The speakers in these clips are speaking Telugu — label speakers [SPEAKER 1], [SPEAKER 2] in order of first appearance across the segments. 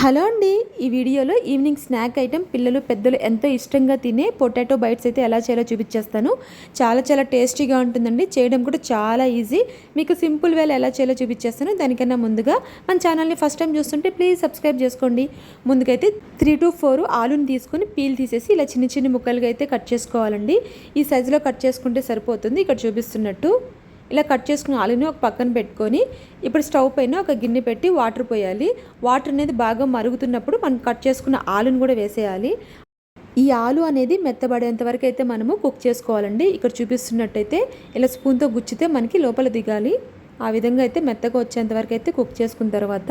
[SPEAKER 1] హలో అండి, ఈ వీడియోలో ఈవినింగ్ స్నాక్ ఐటెం పిల్లలు పెద్దలు ఎంతో ఇష్టంగా తినే పొటాటో బైట్స్ అయితే ఎలా చేయాలో చూపించేస్తాను. చాలా టేస్టీగా ఉంటుందండి. చేయడం కూడా చాలా ఈజీ. మీకు సింపుల్ వేలో ఎలా చేయాలో చూపించేస్తాను. దానికన్నా ముందుగా మన ఛానల్ని ఫస్ట్ టైం చూస్తుంటే ప్లీజ్ సబ్స్క్రైబ్ చేసుకోండి. ముందుకైతే 3 to 4 ఆలుని తీసుకుని పీల్ తీసేసి ఇలా చిన్న ముక్కలుగా అయితే కట్ చేసుకోవాలండి. ఈ సైజులో కట్ చేసుకుంటే సరిపోతుంది. ఇక్కడ చూపిస్తున్నట్టు ఇలా కట్ చేసుకున్న ఆలుని ఒక పక్కన పెట్టుకొని ఇప్పుడు స్టవ్ పైన ఒక గిన్నె పెట్టి వాటర్ పోయాలి. వాటర్ అనేది బాగా మరుగుతున్నప్పుడు మనం కట్ చేసుకున్న ఆలుని కూడా వేసేయాలి. ఈ ఆలు అనేది మెత్తబడేంత వరకు అయితే మనము కుక్ చేసుకోవాలండి. ఇక్కడ చూపిస్తున్నట్టయితే ఇలా స్పూన్తో గుచ్చితే మనకి లోపల దిగాలి. ఆ విధంగా అయితే మెత్తగా వచ్చేంత వరకు అయితే కుక్ చేసుకున్న తర్వాత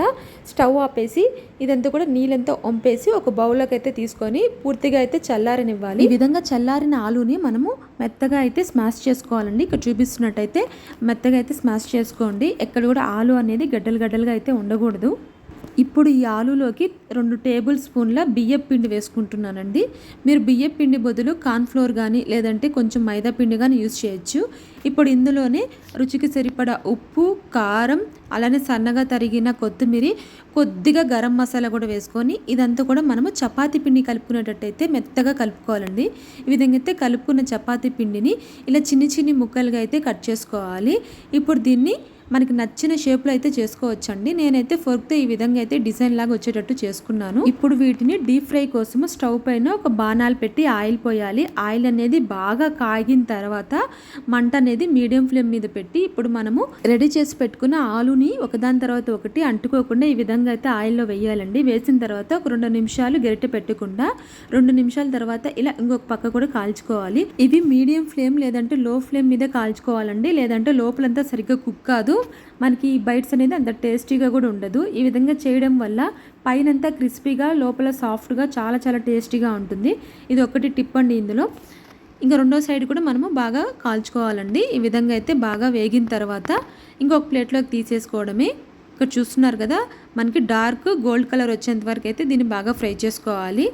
[SPEAKER 1] స్టవ్ ఆపేసి ఇదంతా కూడా నీళ్ళంతా వంపేసి ఒక బౌల్లోకి అయితే తీసుకొని పూర్తిగా అయితే చల్లారనివ్వాలి. ఈ విధంగా చల్లారిన ఆలుని మనము మెత్తగా అయితే స్మాష్ చేసుకోవాలండి. ఇక్కడ చూపిస్తున్నట్టయితే మెత్తగా అయితే స్మాష్ చేసుకోండి. ఎక్కడ కూడా ఆలు అనేది గడ్డలుగా అయితే ఉండకూడదు. ఇప్పుడు ఈ ఆలులోకి 2 టేబుల్ స్పూన్ల బియ్యం పిండి వేసుకుంటున్నానండి. మీరు బియ్యం పిండి బదులు కార్న్ఫ్లోర్ కానీ లేదంటే కొంచెం మైదా పిండి కానీ యూజ్ చేయొచ్చు. ఇప్పుడు ఇందులోనే రుచికి సరిపడా ఉప్పు, కారం, అలానే సన్నగా తరిగిన కొత్తిమీర, కొద్దిగా గరం మసాలా కూడా వేసుకొని ఇదంతా కూడా మనము చపాతీ పిండి కలుపుకునేటట్టయితే మెత్తగా కలుపుకోవాలండి. ఈ విధంగా అయితే కలుపుకున్న చపాతీ పిండిని ఇలా చిన్ని ముక్కలుగా అయితే కట్ చేసుకోవాలి. ఇప్పుడు దీన్ని మనకి నచ్చిన షేప్లో అయితే చేసుకోవచ్చండి. నేనైతే ఫోర్క్తో ఈ విధంగా అయితే డిజైన్ లాగా వచ్చేటట్టు చేసుకున్నాను. ఇప్పుడు వీటిని డీప్ ఫ్రై కోసము స్టవ్ పైన ఒక బాణాలు పెట్టి ఆయిల్ పోయాలి. ఆయిల్ అనేది బాగా కాగిన తర్వాత మంట అనేది మీడియం ఫ్లేమ్ మీద పెట్టి ఇప్పుడు మనము రెడీ చేసి పెట్టుకున్న ఆలుని ఒకదాని తర్వాత ఒకటి అంటుకోకుండా ఈ విధంగా అయితే ఆయిల్లో వేయాలండి. వేసిన తర్వాత ఒక 2 నిమిషాలు గరిటె పెట్టకుండా 2 నిమిషాల తర్వాత ఇలా ఇంకొక పక్క కూడా కాల్చుకోవాలి. ఇవి మీడియం ఫ్లేమ్ లేదంటే లో ఫ్లేమ్ మీద కాల్చుకోవాలండి. లేదంటే లోపలంతా సరిగ్గా కుక్ కాదు, మనకి ఈ బైట్స్ అనేది అంత టేస్టీగా కూడా ఉండదు. ఈ విధంగా చేయడం వల్ల పైనంతా క్రిస్పీగా లోపల సాఫ్ట్గా చాలా టేస్టీగా ఉంటుంది. ఇది ఒకటి టిప్ అండి. ఇందులో ఇంకా రెండో సైడ్ కూడా మనము బాగా కాల్చుకోవాలండి. ఈ విధంగా అయితే బాగా వేగిన తర్వాత ఇంకొక ప్లేట్లోకి తీసేసుకోవడమే. ఇక్కడ చూస్తున్నారు కదా, మనకి డార్క్ గోల్డ్ కలర్ వచ్చేంత వరకు అయితే దీన్ని బాగా ఫ్రై చేసుకోవాలి.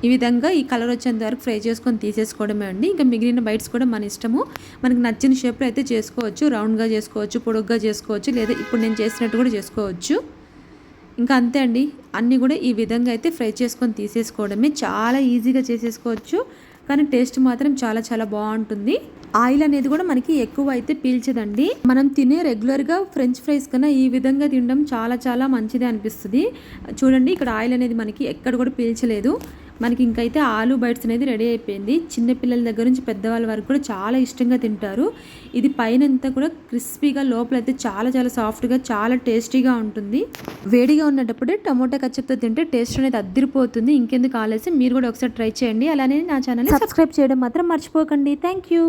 [SPEAKER 1] ఈ విధంగా ఈ కలర్ వచ్చేంత వరకు ఫ్రై చేసుకొని తీసేసుకోవడమే అండి. ఇంకా మిగిలిన బైట్స్ కూడా మన ఇష్టము. మనకు నచ్చిన షేప్లో అయితే చేసుకోవచ్చు. రౌండ్గా చేసుకోవచ్చు, పొడుగ్గా చేసుకోవచ్చు, లేదా ఇప్పుడు నేను చేసినట్టు కూడా చేసుకోవచ్చు. ఇంకా అంతే అండి. అన్నీ కూడా ఈ విధంగా అయితే ఫ్రై చేసుకొని తీసేసుకోవడమే. చాలా ఈజీగా చేసేసుకోవచ్చు, కానీ టేస్ట్ మాత్రం చాలా బాగుంటుంది. ఆయిల్ అనేది కూడా మనకి ఎక్కువ అయితే పీల్చదండి. మనం తినే రెగ్యులర్గా ఫ్రెంచ్ ఫ్రైస్ కన్నా ఈ విధంగా తినడం చాలా మంచిది అనిపిస్తుంది. చూడండి, ఇక్కడ ఆయిల్ అనేది మనకి ఎక్కడ కూడా పీల్చలేదు. మనకి ఇంకైతే ఆలు బైట్స్ అనేది రెడీ అయిపోయింది. చిన్నపిల్లల దగ్గర నుంచి పెద్దవాళ్ళ వరకు కూడా చాలా ఇష్టంగా తింటారు. ఇది పైన అంతా కూడా క్రిస్పీగా, లోపలైతే చాలా సాఫ్ట్గా చాలా టేస్టీగా ఉంటుంది. వేడిగా ఉన్నప్పుడే టమోటా కచ్చప్తో తింటే టేస్ట్ అనేది అద్దిరిపోతుంది. ఇంకెందుకు ఆలస్యం, మీరు కూడా ఒకసారి ట్రై చేయండి. అలానే నా ఛానల్ని సబ్స్క్రైబ్ చేయడం మాత్రం మర్చిపోకండి. Thank you.